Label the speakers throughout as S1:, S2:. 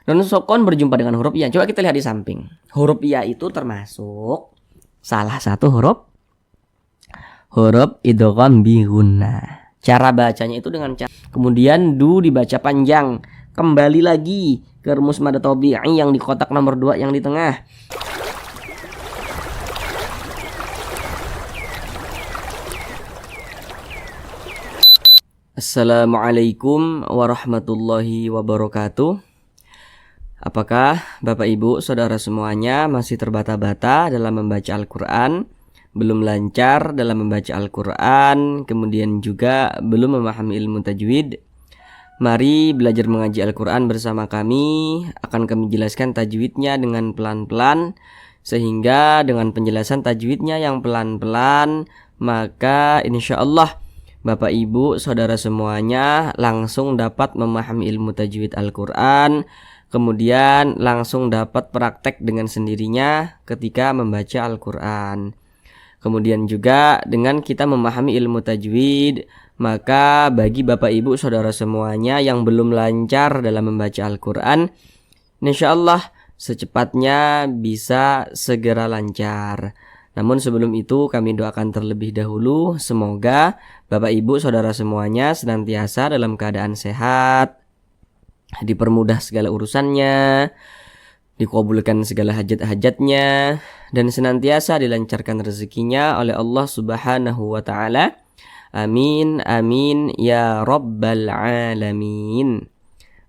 S1: Nun sukun berjumpa dengan huruf ya. Coba kita lihat di samping. Huruf ya itu termasuk salah satu huruf idgham bi gunnah. Cara bacanya itu dengan cara. Kemudian du dibaca panjang. Kembali lagi ke rumus mad tabi'i yang di kotak nomor 2 yang di tengah. Assalamualaikum warahmatullahi wabarakatuh. Apakah Bapak Ibu Saudara semuanya masih terbata-bata dalam membaca Al-Quran, belum lancar dalam membaca Al-Quran, kemudian juga belum memahami ilmu tajwid? Mari belajar mengaji Al-Quran bersama kami. Akan kami jelaskan tajwidnya dengan pelan-pelan, sehingga dengan penjelasan tajwidnya yang pelan-pelan, maka insya Allah Bapak Ibu Saudara semuanya langsung dapat memahami ilmu tajwid Al-Quran, kemudian langsung dapat praktek dengan sendirinya ketika membaca Al-Quran. Kemudian juga dengan kita memahami ilmu tajwid, maka bagi Bapak Ibu Saudara semuanya yang belum lancar dalam membaca Al-Quran, insyaallah secepatnya bisa segera lancar. Namun sebelum itu kami doakan terlebih dahulu semoga Bapak Ibu Saudara semuanya senantiasa dalam keadaan sehat, dipermudah segala urusannya, dikabulkan segala hajat-hajatnya, dan senantiasa dilancarkan rezekinya oleh Allah Subhanahu wa ta'ala. Amin, amin, ya Rabbal Alamin.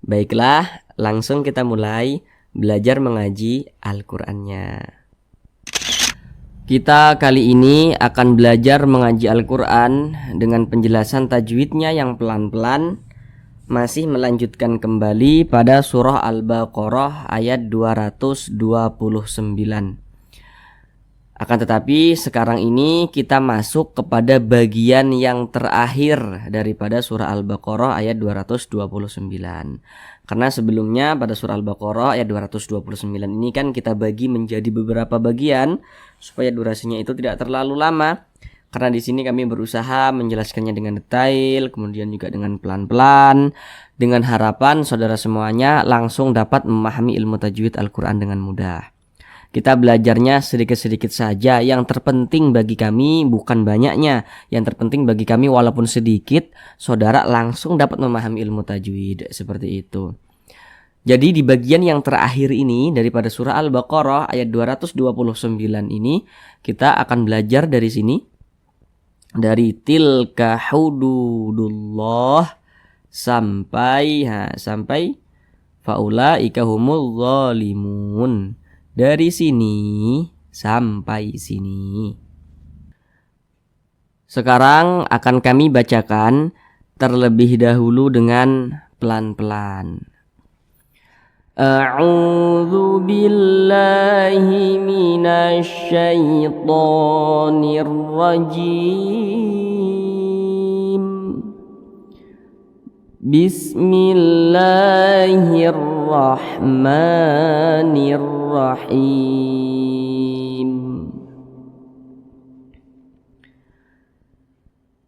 S1: Baiklah, langsung kita mulai belajar mengaji Al-Qur'annya. Kita kali ini akan belajar mengaji Al-Qur'an dengan penjelasan tajwidnya yang pelan-pelan, masih melanjutkan kembali pada surah Al-Baqarah ayat 229. Akan tetapi sekarang ini kita masuk kepada bagian yang terakhir daripada surah Al-Baqarah ayat 229. Karena sebelumnya pada surah Al-Baqarah ayat 229 ini kan kita bagi menjadi beberapa bagian supaya durasinya itu tidak terlalu lama. Karena di sini kami berusaha menjelaskannya dengan detail, kemudian juga dengan pelan-pelan, dengan harapan saudara semuanya langsung dapat memahami ilmu tajwid Al-Quran dengan mudah. Kita belajarnya sedikit-sedikit saja. Yang terpenting bagi kami bukan banyaknya. Yang terpenting bagi kami walaupun sedikit, saudara langsung dapat memahami ilmu tajwid. Seperti itu. Jadi di bagian yang terakhir ini daripada surah Al-Baqarah ayat 229 ini, kita akan belajar dari sini. Dari tilka hududullah sampai faulaika humul zalimun. Dari sini sampai sini. Sekarang akan kami bacakan terlebih dahulu dengan pelan-pelan. A'udzu billahi minasy syaithanir rajim. Bismillahirrahmanirrahim.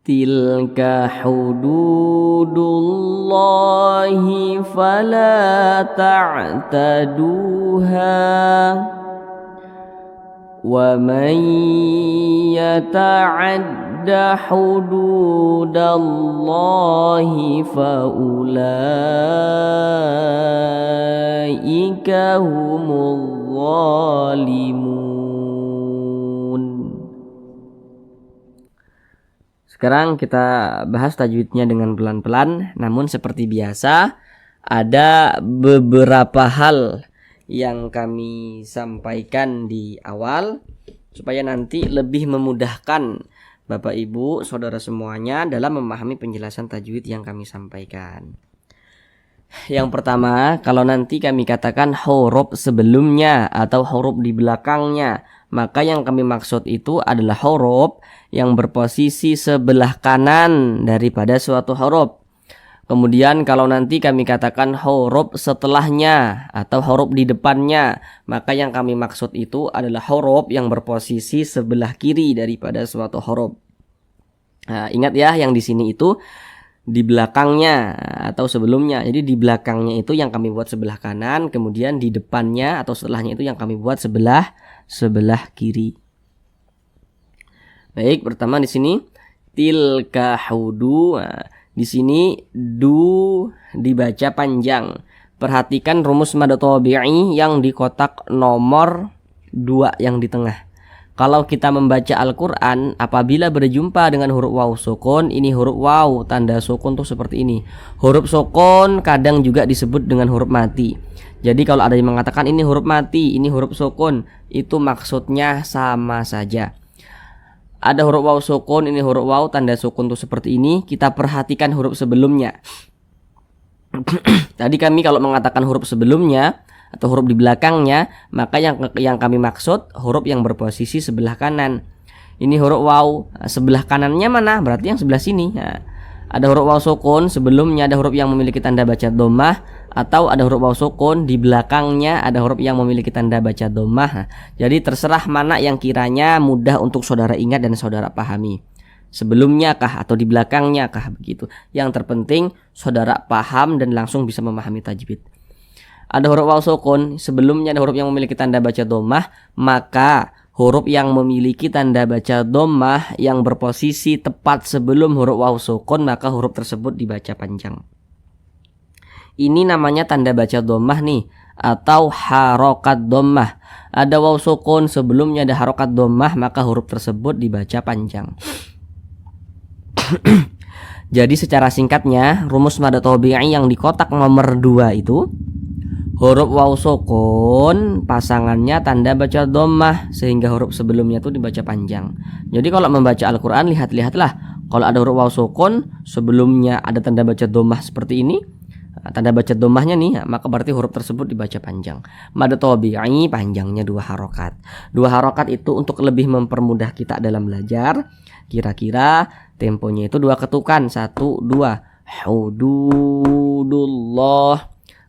S1: Tilka hududullahi fala ta'taduha wa man yata'adda hududallahi faulaika humul zalimun. Sekarang kita bahas tajwidnya dengan pelan-pelan. Namun seperti biasa ada beberapa hal yang kami sampaikan di awal supaya nanti lebih memudahkan Bapak Ibu Saudara semuanya dalam memahami penjelasan tajwid yang kami sampaikan. Yang pertama, kalau nanti kami katakan huruf sebelumnya atau huruf di belakangnya, maka yang kami maksud itu adalah huruf yang berposisi sebelah kanan daripada suatu huruf. Kemudian kalau nanti kami katakan huruf setelahnya atau huruf di depannya, maka yang kami maksud itu adalah huruf yang berposisi sebelah kiri daripada suatu huruf. Nah, ingat ya, yang di sini itu di belakangnya atau sebelumnya. Jadi di belakangnya itu yang kami buat sebelah kanan, kemudian di depannya atau setelahnya itu yang kami buat sebelah kiri. Baik, pertama di sini tilka hudu. Nah, di sini du dibaca panjang. Perhatikan rumus mad tabi'i yang di kotak nomor 2 yang di tengah. Kalau kita membaca Al-Quran, apabila berjumpa dengan huruf waw sukun, ini huruf waw, tanda sukun tuh seperti ini. Huruf sukun kadang juga disebut dengan huruf mati. Jadi kalau ada yang mengatakan ini huruf mati, ini huruf sukun, itu maksudnya sama saja. Ada huruf waw sukun, ini huruf waw, tanda sukun tuh seperti ini. Kita perhatikan huruf sebelumnya. Tadi kami kalau mengatakan huruf sebelumnya atau huruf di belakangnya, maka yang kami maksud huruf yang berposisi sebelah kanan. Ini huruf waw, sebelah kanannya mana? Berarti yang sebelah sini. Nah, ada huruf waw sukun, sebelumnya ada huruf yang memiliki tanda baca dhammah, atau ada huruf waw sukun, di belakangnya ada huruf yang memiliki tanda baca dhammah. Nah, jadi terserah mana yang kiranya mudah untuk saudara ingat dan saudara pahami. Sebelumnya kah atau di belakangnya kah, begitu. Yang terpenting saudara paham dan langsung bisa memahami tajwid. Ada huruf waw sukun, sebelumnya ada huruf yang memiliki tanda baca dhammah, maka huruf yang memiliki tanda baca dhammah yang berposisi tepat sebelum huruf waw sukun, maka huruf tersebut dibaca panjang. Ini namanya tanda baca dhammah nih, atau harokat dhammah. Ada waw sukun, sebelumnya ada harokat dhammah, maka huruf tersebut dibaca panjang. Jadi secara singkatnya, rumus mad tabi'i yang di kotak nomor 2 itu, huruf waw sukun pasangannya tanda baca dhammah, sehingga huruf sebelumnya itu dibaca panjang. Jadi kalau membaca Al-Quran, lihatlah, kalau ada huruf waw sukun, sebelumnya ada tanda baca dhammah seperti ini, tanda baca dhammahnya nih, maka berarti huruf tersebut dibaca panjang. Mad tabi'i panjangnya 2 harokat. 2 harokat itu untuk lebih mempermudah kita dalam belajar. Kira-kira temponya itu 2 ketukan, 1, 2. Hududullah.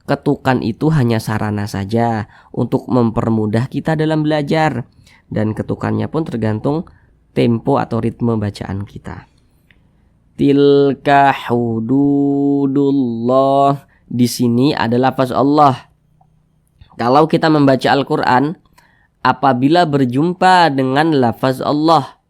S1: Ketukan itu hanya sarana saja untuk mempermudah kita dalam belajar, dan ketukannya pun tergantung tempo atau ritme bacaan kita. Tilka hududullah. Di sini ada lafaz Allah. Kalau kita membaca Al-Quran, apabila berjumpa dengan lafaz Allah,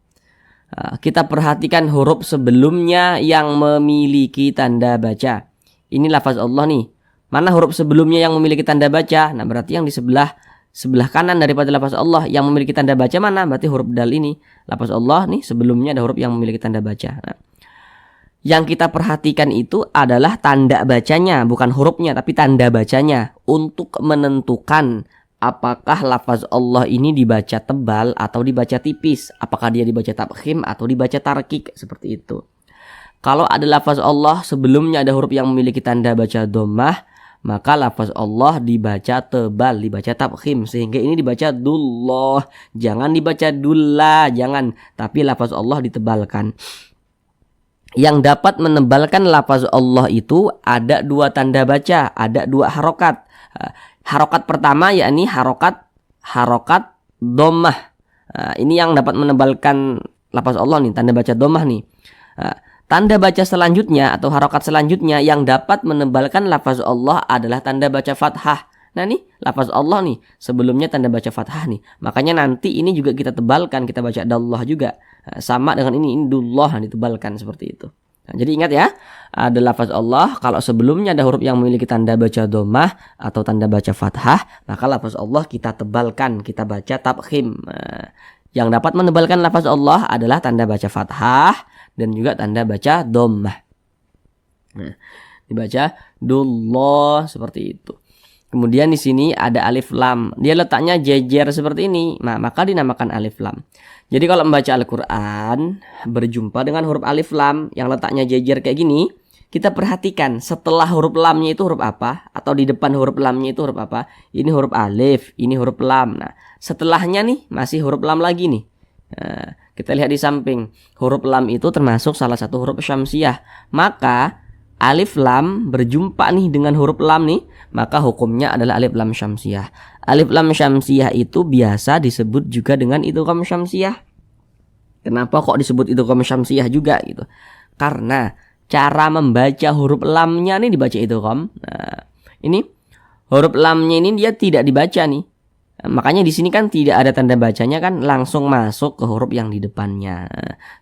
S1: kita perhatikan huruf sebelumnya yang memiliki tanda baca. Ini lafaz Allah nih. Mana huruf sebelumnya yang memiliki tanda baca? Nah, berarti yang di sebelah kanan daripada lafaz Allah yang memiliki tanda baca mana? Berarti huruf dal ini. Lafaz Allah nih sebelumnya ada huruf yang memiliki tanda baca. Nah, yang kita perhatikan itu adalah tanda bacanya, bukan hurufnya tapi tanda bacanya, untuk menentukan apakah lafaz Allah ini dibaca tebal atau dibaca tipis, apakah dia dibaca tafkhim atau dibaca tarkik, seperti itu. Kalau ada lafaz Allah sebelumnya ada huruf yang memiliki tanda baca dhammah, maka lafaz Allah dibaca tebal, dibaca tafkhim, sehingga ini dibaca dullah, jangan dibaca dulla, jangan, tapi lafaz Allah ditebalkan. Yang dapat menebalkan lafaz Allah itu ada 2 tanda baca, ada 2 harokat. Harokat pertama yakni harokat dhammah. Ini yang dapat menebalkan lafaz Allah nih, tanda baca dhammah nih. Tanda baca selanjutnya atau harokat selanjutnya yang dapat menebalkan lafaz Allah adalah tanda baca fathah. Nah nih, lafaz Allah nih sebelumnya tanda baca fathah nih. Makanya nanti ini juga kita tebalkan, kita baca dallah juga. Sama dengan ini dullah ditebalkan seperti itu. Nah, jadi ingat ya, ada lafaz Allah kalau sebelumnya ada huruf yang memiliki tanda baca dhammah atau tanda baca fathah, maka lafaz Allah kita tebalkan, kita baca tafkhim. Yang dapat menebalkan lafaz Allah adalah tanda baca fathah dan juga tanda baca dhammah. Nah, dibaca dullah seperti itu. Kemudian di sini ada alif lam. Dia letaknya jejer seperti ini. Nah, maka dinamakan alif lam. Jadi kalau membaca Al-Quran berjumpa dengan huruf alif lam yang letaknya jejer kayak gini, kita perhatikan setelah huruf lamnya itu huruf apa, atau di depan huruf lamnya itu huruf apa. Ini huruf alif, ini huruf lam. Nah, setelahnya nih masih huruf lam lagi nih. Nah, kita lihat di samping. Huruf lam itu termasuk salah satu huruf syamsiah. Maka alif lam berjumpa nih dengan huruf lam nih, maka hukumnya adalah alif lam syamsiah. Alif lam syamsiah itu biasa disebut juga dengan idgham syamsiah. Kenapa kok disebut idgham syamsiah juga gitu? Karena cara membaca huruf lamnya nih dibaca idgham. Nah, ini huruf lamnya ini dia tidak dibaca nih. Makanya di sini kan tidak ada tanda bacanya kan, langsung masuk ke huruf yang di depannya.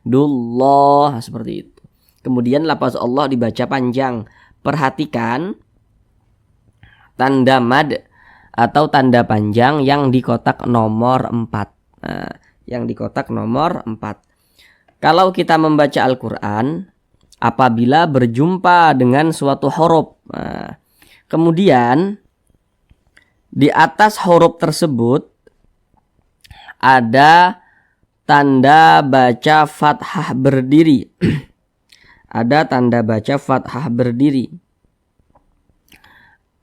S1: Dullah seperti itu. Kemudian lafaz Allah dibaca panjang. Perhatikan tanda mad atau tanda panjang yang di kotak nomor 4. Nah, yang di kotak nomor 4. Kalau kita membaca Al-Qur'an apabila berjumpa dengan suatu huruf, nah, kemudian di atas huruf tersebut ada tanda baca fathah berdiri. Ada tanda baca fathah berdiri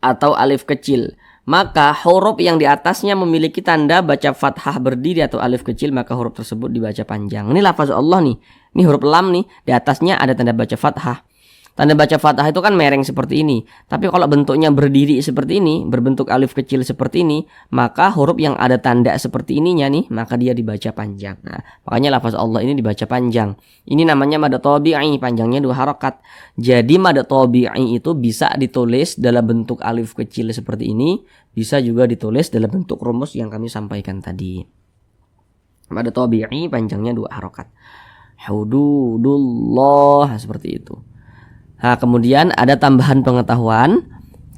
S1: atau alif kecil. Maka huruf yang di atasnya memiliki tanda baca fathah berdiri atau alif kecil, maka huruf tersebut dibaca panjang. Ini lafaz Allah nih. Ini huruf lam nih, di atasnya ada tanda baca fathah. Tanda baca fathah itu kan mereng seperti ini. Tapi kalau bentuknya berdiri seperti ini, berbentuk alif kecil seperti ini, maka huruf yang ada tanda seperti ininya nih, maka dia dibaca panjang. Nah, makanya lafaz Allah ini dibaca panjang. Ini namanya mad tabi'i, panjangnya 2 harakat. Jadi mad tabi'i itu bisa ditulis dalam bentuk alif kecil seperti ini, bisa juga ditulis dalam bentuk rumus yang kami sampaikan tadi. Mad tabi'i panjangnya 2 harakat. Hududullah, seperti itu. Nah, kemudian ada tambahan pengetahuan.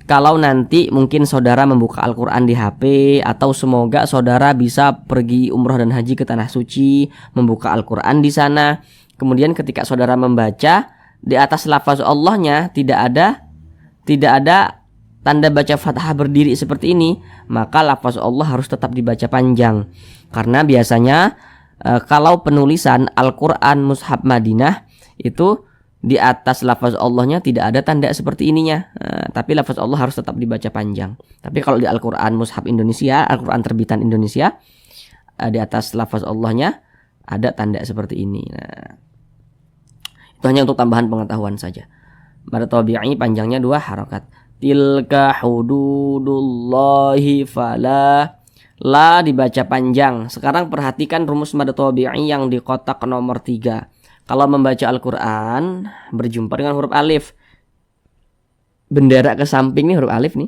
S1: Kalau nanti mungkin saudara membuka Al-Quran di HP, atau semoga saudara bisa pergi umroh dan haji ke Tanah Suci, membuka Al-Quran di sana. Kemudian ketika saudara membaca, di atas lafaz Allahnya tidak ada tanda baca fathah berdiri seperti ini, maka lafaz Allah harus tetap dibaca panjang. Karena biasanya kalau penulisan Al-Quran Mushaf Madinah itu di atas lafaz Allahnya tidak ada tanda seperti ininya, tapi lafaz Allah harus tetap dibaca panjang. Tapi kalau di Al-Quran Mushaf Indonesia, Al-Quran terbitan Indonesia, di atas lafaz Allahnya ada tanda seperti ini. Nah, itu hanya untuk tambahan pengetahuan saja. Mad tabi'i panjangnya 2 harakat. Tilka hududullahi fala, la dibaca panjang. Sekarang perhatikan rumus mad tabi'i yang di kotak nomor 3. Kalau membaca Al-Quran berjumpa dengan huruf alif, bendera ke samping nih huruf alif nih.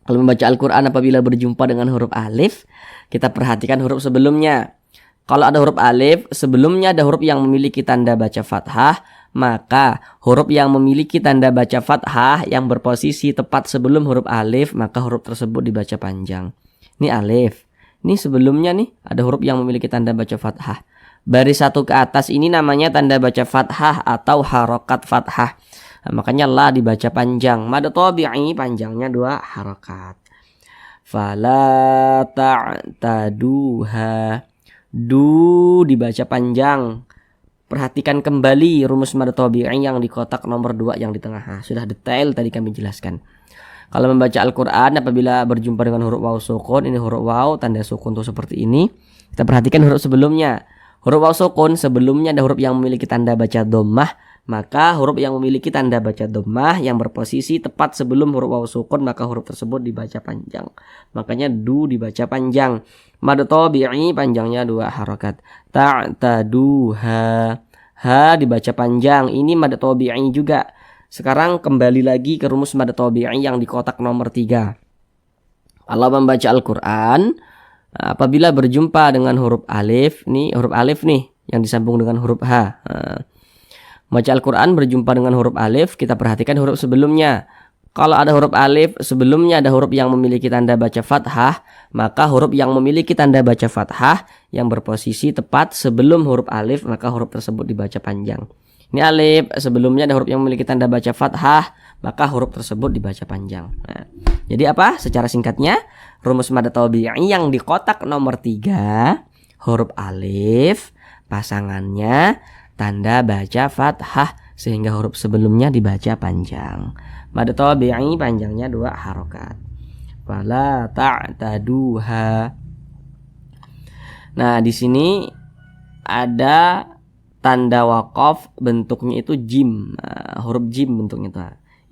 S1: Kalau membaca Al-Quran apabila berjumpa dengan huruf alif, kita perhatikan huruf sebelumnya. Kalau ada huruf alif, sebelumnya ada huruf yang memiliki tanda baca fathah, maka huruf yang memiliki tanda baca fathah yang berposisi tepat sebelum huruf alif, maka huruf tersebut dibaca panjang. Ini alif. Ini sebelumnya nih ada huruf yang memiliki tanda baca fathah. Baris 1 ke atas ini namanya tanda baca fathah atau harokat fathah. Nah, makanya la dibaca panjang. Mad tabi'i panjangnya 2 harokat. Fala ta'taduha, du dibaca panjang. Perhatikan kembali rumus mad tabi'i yang di kotak nomor 2 yang di tengah. Nah, sudah detail tadi kami jelaskan. Kalau membaca Al-Quran apabila berjumpa dengan huruf waw sukun, ini huruf waw tanda sukun tuh seperti ini. Kita perhatikan huruf sebelumnya. Huruf waw sukun sebelumnya ada huruf yang memiliki tanda baca dhammah, maka huruf yang memiliki tanda baca dhammah yang berposisi tepat sebelum huruf waw sukun, maka huruf tersebut dibaca panjang. Makanya du dibaca panjang. Mad tabi'i panjangnya 2 harakat. Ta'taduha, ha dibaca panjang. Ini mad tabi'i juga. Sekarang kembali lagi ke rumus mad tabi'i yang di kotak nomor 3. Kalau membaca Al-Quran apabila berjumpa dengan huruf alif, nih huruf alif nih yang disambung dengan huruf H. Baca Al-Quran berjumpa dengan huruf alif, kita perhatikan huruf sebelumnya. Kalau ada huruf alif, sebelumnya ada huruf yang memiliki tanda baca fathah, maka huruf yang memiliki tanda baca fathah yang berposisi tepat sebelum huruf alif, maka huruf tersebut dibaca panjang. Ini alif, sebelumnya ada huruf yang memiliki tanda baca fathah, maka huruf tersebut dibaca panjang. Nah, jadi apa? Secara singkatnya, rumus mad tabi'i yang di kotak nomor 3, huruf alif, pasangannya tanda baca fathah, sehingga huruf sebelumnya dibaca panjang. Mad tabi'i panjangnya 2 harokat. Fala ta'taduha. Nah, di sini ada tanda waqaf, bentuknya itu jim, huruf jim bentuknya itu.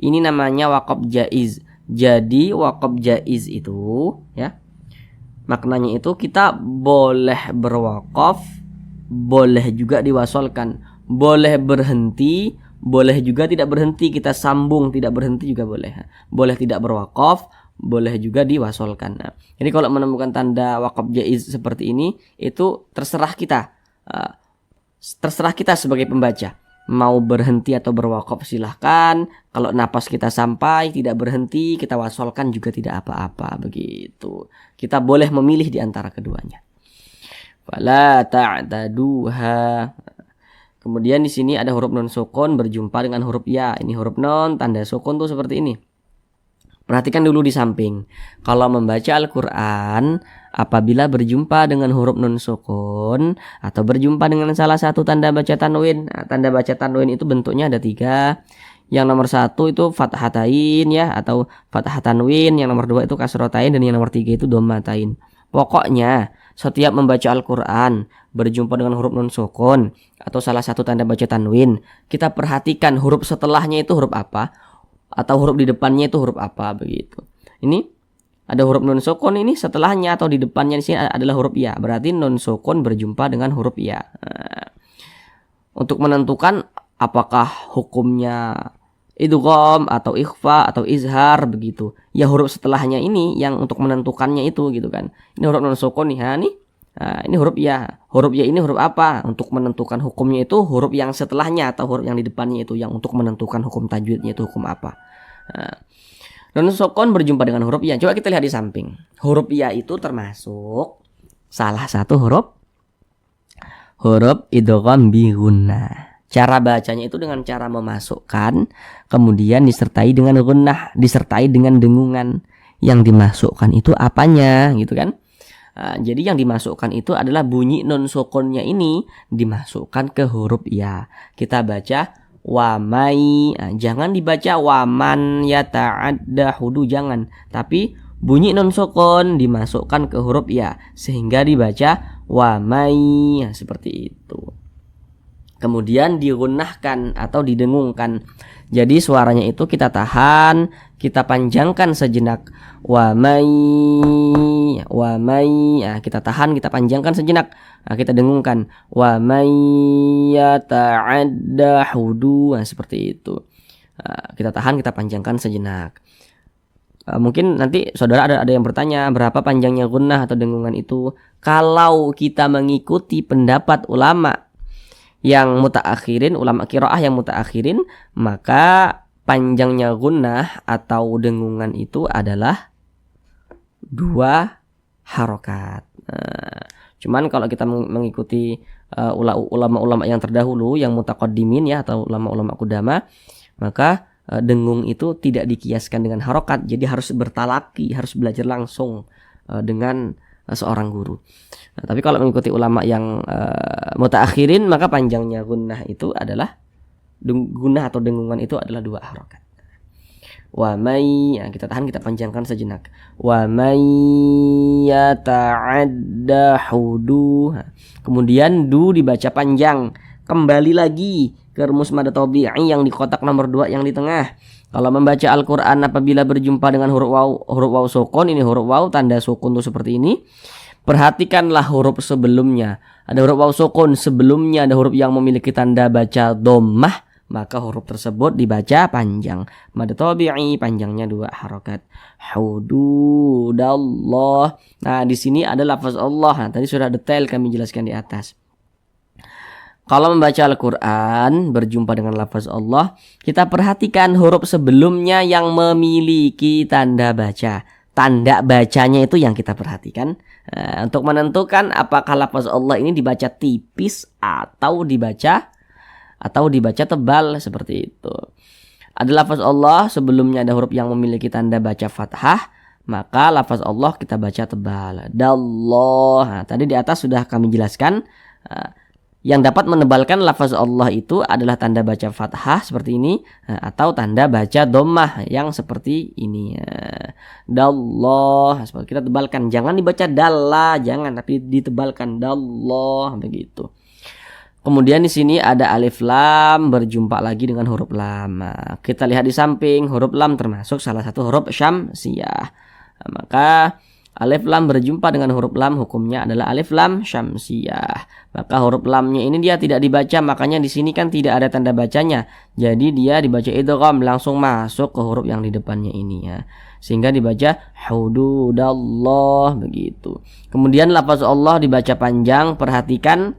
S1: Ini namanya waqaf jaiz. Jadi waqaf jaiz itu ya, maknanya itu kita boleh berwaqaf, boleh juga diwasolkan, boleh berhenti, Boleh juga tidak berhenti, kita sambung tidak berhenti juga boleh. Boleh tidak berwaqaf, boleh juga diwasolkan. Nah, jadi kalau menemukan tanda waqaf jaiz seperti ini, itu terserah kita. Terserah kita sebagai pembaca. Mau berhenti atau berwaqaf silahkan. Kalau napas kita sampai tidak berhenti, kita wasolkan juga tidak apa-apa, begitu. Kita boleh memilih di antara keduanya. Fala ta'taduha. Kemudian di sini ada huruf nun sukun berjumpa dengan huruf ya. Ini huruf nun tanda sukun tuh seperti ini. Perhatikan dulu di samping. Kalau membaca Al-Quran, apabila berjumpa dengan huruf nun sukun atau berjumpa dengan salah satu tanda baca tanwin. Nah, tanda baca tanwin itu bentuknya ada 3. Yang nomor 1 itu fathatain ya, atau fathah tanwin. Yang nomor 2 itu kasrotain, dan yang nomor 3 itu dhammatain. Pokoknya setiap membaca Al-Quran berjumpa dengan huruf nun sukun atau salah satu tanda baca tanwin, kita perhatikan huruf setelahnya itu huruf apa, atau huruf di depannya itu huruf apa, begitu. Ini ada huruf nun sukun, ini setelahnya atau di depannya di sini adalah huruf ya. Berarti nun sukun berjumpa dengan huruf ya. Nah, untuk menentukan apakah hukumnya idgham atau ikhfa atau izhar, begitu. Ya huruf setelahnya ini yang untuk menentukannya itu, gitu kan. Ini huruf nun sukun nih, nih. Nah, ini huruf ya. Huruf ya ini huruf apa? Untuk menentukan hukumnya itu huruf yang setelahnya atau huruf yang di depannya itu yang untuk menentukan hukum tajwidnya itu hukum apa. Nah, nun sukun berjumpa dengan huruf ya. Coba kita lihat di samping. Huruf ya itu termasuk salah satu huruf idgham bi gunnah. Cara bacanya itu dengan cara memasukkan, kemudian disertai dengan gunnah, disertai dengan dengungan. Yang dimasukkan itu apanya, gitu kan? Jadi yang dimasukkan itu adalah bunyi nun sukunnya ini dimasukkan ke huruf ya. Kita baca wamai, jangan dibaca waman yata'adda hudu, jangan. Tapi bunyi nun sukun dimasukkan ke huruf ya sehingga dibaca wamai, seperti itu. Kemudian digunnahkan atau didengungkan. Jadi suaranya itu kita tahan, kita panjangkan sejenak. Wamai, kita tahan, kita panjangkan sejenak. Kita dengungkan. Wamai yata'adda hudu, seperti itu. Kita tahan, kita panjangkan sejenak. Mungkin nanti saudara ada yang bertanya, berapa panjangnya gunnah atau dengungan itu? Kalau kita mengikuti pendapat ulama yang mutaakhirin, ulama qiraah yang mutaakhirin, maka panjangnya gunnah atau dengungan itu adalah 2 harokat. Cuman kalau kita mengikuti ulama-ulama yang terdahulu, yang mutaqaddimin ya, atau ulama-ulama qudama, maka dengung itu tidak dikiaskan dengan harokat. Jadi harus bertalaki, harus belajar langsung dengan seorang guru. Tapi kalau mengikuti ulama yang mutaakhirin, maka panjangnya gunnah itu adalah gunnah atau dengungan itu adalah 2 harokat. Wa may, kita tahan, kita panjangkan sejenak. Wa may yata'adda hudu. Kemudian du dibaca panjang. Kembali lagi ke rumus mad tabi'i yang di kotak nomor 2 yang di tengah. Kalau membaca Al-Quran apabila berjumpa dengan huruf waw sukun, ini huruf waw tanda sukun tuh seperti ini. Perhatikanlah huruf sebelumnya. Ada huruf waw sukun, sebelumnya ada huruf yang memiliki tanda baca dhammah, maka huruf tersebut dibaca panjang. Mad tabi'i panjangnya 2 harokat. Hududallah. Nah, di sini ada lafaz Allah. Nah, tadi sudah detail kami jelaskan di atas. Kalau membaca Al-Quran berjumpa dengan lafaz Allah, kita perhatikan huruf sebelumnya yang memiliki tanda baca. Tanda bacanya itu yang kita perhatikan untuk menentukan apakah lafaz Allah ini dibaca tipis atau dibaca tebal, seperti itu. Ada lafaz Allah sebelumnya ada huruf yang memiliki tanda baca fathah, maka lafaz Allah kita baca tebal. Dallah. Nah, tadi di atas sudah kami jelaskan. Yang dapat menebalkan lafaz Allah itu adalah tanda baca fathah seperti ini, atau tanda baca dhammah yang seperti ini. Dallah, kita tebalkan, jangan dibaca dalla, jangan, tapi ditebalkan dallah, begitu. Kemudian di sini ada alif lam berjumpa lagi dengan huruf lam. Kita lihat di samping, huruf lam termasuk salah satu huruf syamsiyah. Maka Alif lam berjumpa dengan huruf lam, hukumnya adalah alif lam syamsiyah. Maka huruf lamnya ini dia tidak dibaca, makanya di sini kan tidak ada tanda bacanya. Jadi dia dibaca idgham, langsung masuk ke huruf yang di depannya ini ya. Sehingga dibaca hududallah begitu. Kemudian lafaz Allah dibaca panjang, perhatikan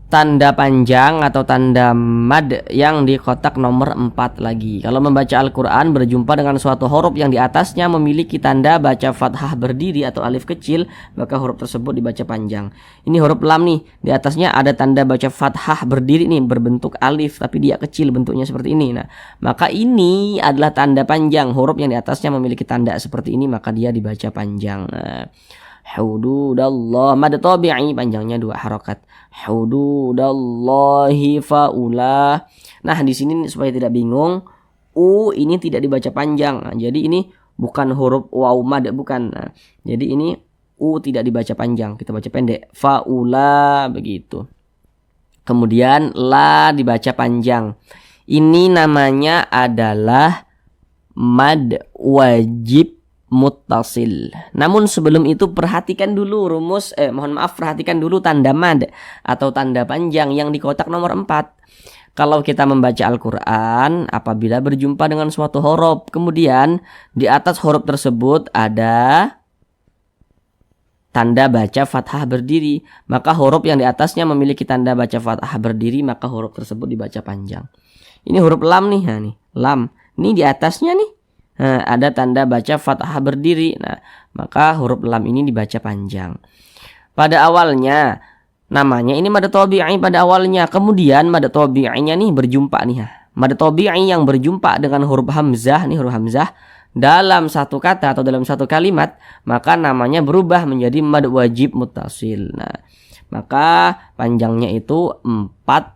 S1: tanda panjang atau tanda mad yang di kotak nomor 4 lagi. Kalau membaca Al-Quran berjumpa dengan suatu huruf yang di atasnya memiliki tanda baca fathah berdiri atau alif kecil, maka huruf tersebut dibaca panjang. Ini huruf lam nih, di atasnya ada tanda baca fathah berdiri nih, berbentuk alif tapi dia kecil bentuknya seperti ini. Nah, maka ini adalah tanda panjang. Huruf yang di atasnya memiliki tanda seperti ini, maka dia dibaca panjang. Nah, hududallah, mad tabi'i panjangnya 2 harokat. Hududallahi faula. Nah, di sini supaya tidak bingung, u ini tidak dibaca panjang. Nah, jadi ini bukan huruf waw mad, bukan. Nah, jadi ini u tidak dibaca panjang, kita baca pendek. Faula begitu. Kemudian la dibaca panjang. Ini namanya adalah mad wajib muttasil. Namun sebelum itu perhatikan dulu perhatikan dulu tanda mad atau tanda panjang yang di kotak nomor 4. Kalau kita membaca Al-Quran, apabila berjumpa dengan suatu huruf, kemudian di atas huruf tersebut ada tanda baca fathah berdiri, maka huruf yang di atasnya memiliki tanda baca fathah berdiri, maka huruf tersebut dibaca panjang. Ini huruf lam nih, nah nih, lam. Ini di atasnya nih ada tanda baca fathah berdiri. Nah, maka huruf lam ini dibaca panjang. Pada awalnya namanya ini mad tabi'i pada awalnya. Kemudian mad tabi'inya nih berjumpa nih. Mad tabi'i yang berjumpa dengan huruf hamzah nih, huruf hamzah dalam satu kata atau dalam satu kalimat, maka namanya berubah menjadi mad wajib muttasil. Nah, maka panjangnya itu 4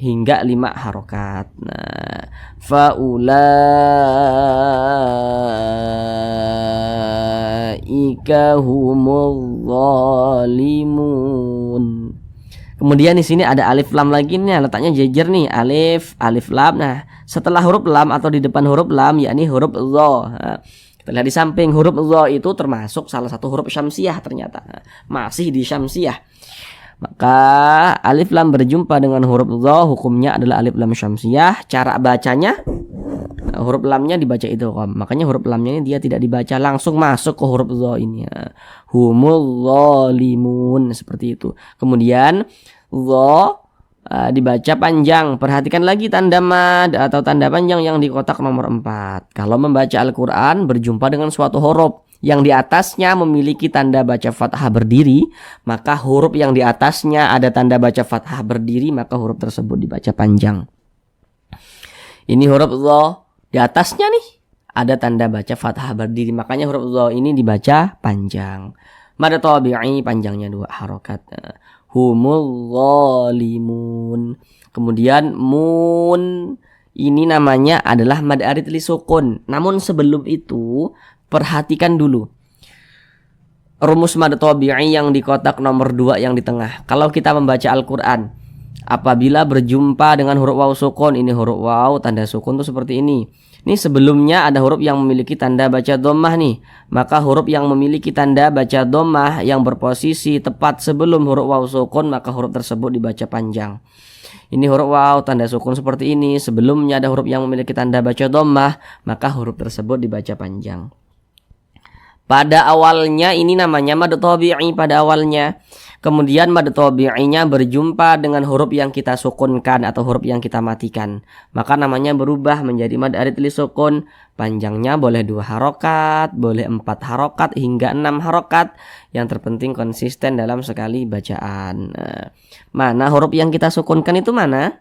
S1: hingga 5 harokat. Nah, faulaika humul zalimun. Kemudian di sini ada alif lam lagi nih, letaknya jejer nih, alif lam. Nah, setelah huruf lam atau di depan huruf lam yakni huruf dha. Nah, kita lihat di samping, huruf dha itu termasuk salah satu huruf syamsiyah ternyata. Nah, masih di syamsiyah. Maka alif lam berjumpa dengan huruf dha, hukumnya adalah alif lam syamsiyah. Cara bacanya, huruf lamnya dibaca idgham. Makanya huruf lamnya ini dia tidak dibaca, langsung masuk ke huruf dha ini. Humul zalimun, seperti itu. Kemudian dha dibaca panjang. Perhatikan lagi tanda mad atau tanda panjang yang di kotak nomor 4. Kalau membaca Al-Quran berjumpa dengan suatu huruf yang di atasnya memiliki tanda baca fathah berdiri, maka huruf yang di atasnya ada tanda baca fathah berdiri, maka huruf tersebut dibaca panjang. Ini huruf dha, di atasnya nih ada tanda baca fathah berdiri, makanya huruf dha ini dibaca panjang. Mad tabi'i panjangnya 2 harokat. Humul zalimun. Kemudian mun ini namanya adalah mad arid li sukun. Namun sebelum itu perhatikan dulu rumus mad tabi'i yang di kotak nomor 2 yang di tengah. Kalau kita membaca Al-Quran, apabila berjumpa dengan huruf waw sukun, ini huruf waw tanda sukun tuh seperti ini. Ini sebelumnya ada huruf yang memiliki tanda baca dhammah nih. Maka huruf yang memiliki tanda baca dhammah yang berposisi tepat sebelum huruf waw sukun, maka huruf tersebut dibaca panjang. Ini huruf waw tanda sukun seperti ini. Sebelumnya ada huruf yang memiliki tanda baca dhammah, maka huruf tersebut dibaca panjang. Pada awalnya ini namanya mad tabi'i pada awalnya. Kemudian mad tabi'inya berjumpa dengan huruf yang kita sukunkan atau huruf yang kita matikan, maka namanya berubah menjadi mad arid li sukun. Panjangnya boleh 2 harokat, boleh 4 harokat hingga 6 harokat. Yang terpenting konsisten dalam sekali bacaan. Nah, mana huruf yang kita sukunkan itu mana?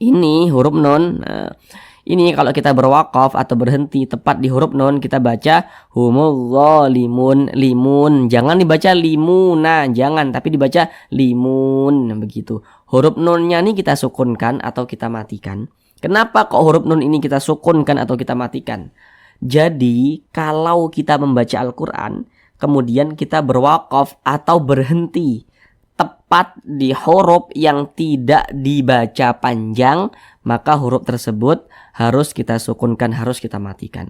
S1: Ini huruf nun. Nah, ini kalau kita berwaqaf atau berhenti tepat di huruf nun, kita baca humul zalimun, limun. Jangan dibaca limuna, jangan, tapi dibaca limun, begitu. Huruf nunnya ini kita sukunkan atau kita matikan. Kenapa kok huruf nun ini kita sukunkan atau kita matikan? Jadi kalau kita membaca Al-Quran, kemudian kita berwaqaf atau berhenti tepat di huruf yang tidak dibaca panjang, maka huruf tersebut harus kita sukunkan, harus kita matikan.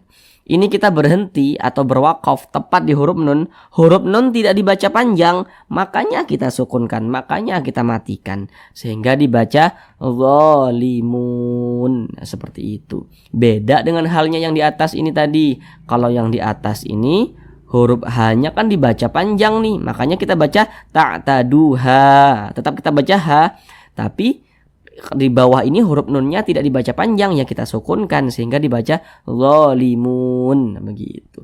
S1: Ini kita berhenti atau berwakaf tepat di huruf nun. Huruf nun tidak dibaca panjang, makanya kita sukunkan, makanya kita matikan. Sehingga dibaca zalimun. Seperti itu. Beda dengan halnya yang di atas ini tadi. Kalau yang di atas ini huruf H-nya kan dibaca panjang nih. Makanya kita baca ta'taduha. Tetap kita baca H. Tapi di bawah ini huruf nunnya tidak dibaca panjang, ya kita sukunkan sehingga dibaca zalimun. Begitu.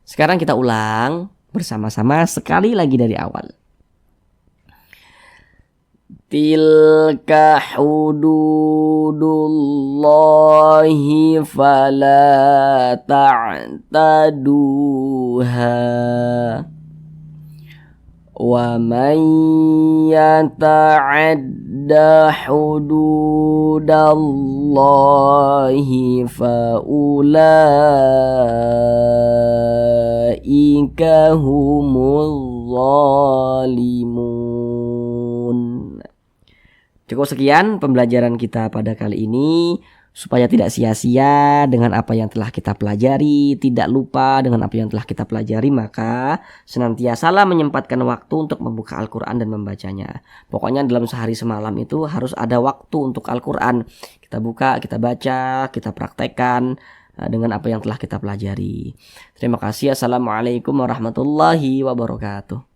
S1: Sekarang kita ulang bersama-sama sekali lagi dari awal. Tilka hududullahi fala ta'taduha. Wa man yata'adda hududallahi fa ulaika humuz zalimun. Cukup sekian pembelajaran kita pada kali ini. Supaya tidak sia-sia dengan apa yang telah kita pelajari, tidak lupa dengan apa yang telah kita pelajari, maka senantiasalah menyempatkan waktu untuk membuka Al-Quran dan membacanya. Pokoknya dalam sehari semalam itu harus ada waktu untuk Al-Quran. Kita buka, kita baca, kita praktekkan dengan apa yang telah kita pelajari. Terima kasih. Assalamualaikum warahmatullahi wabarakatuh.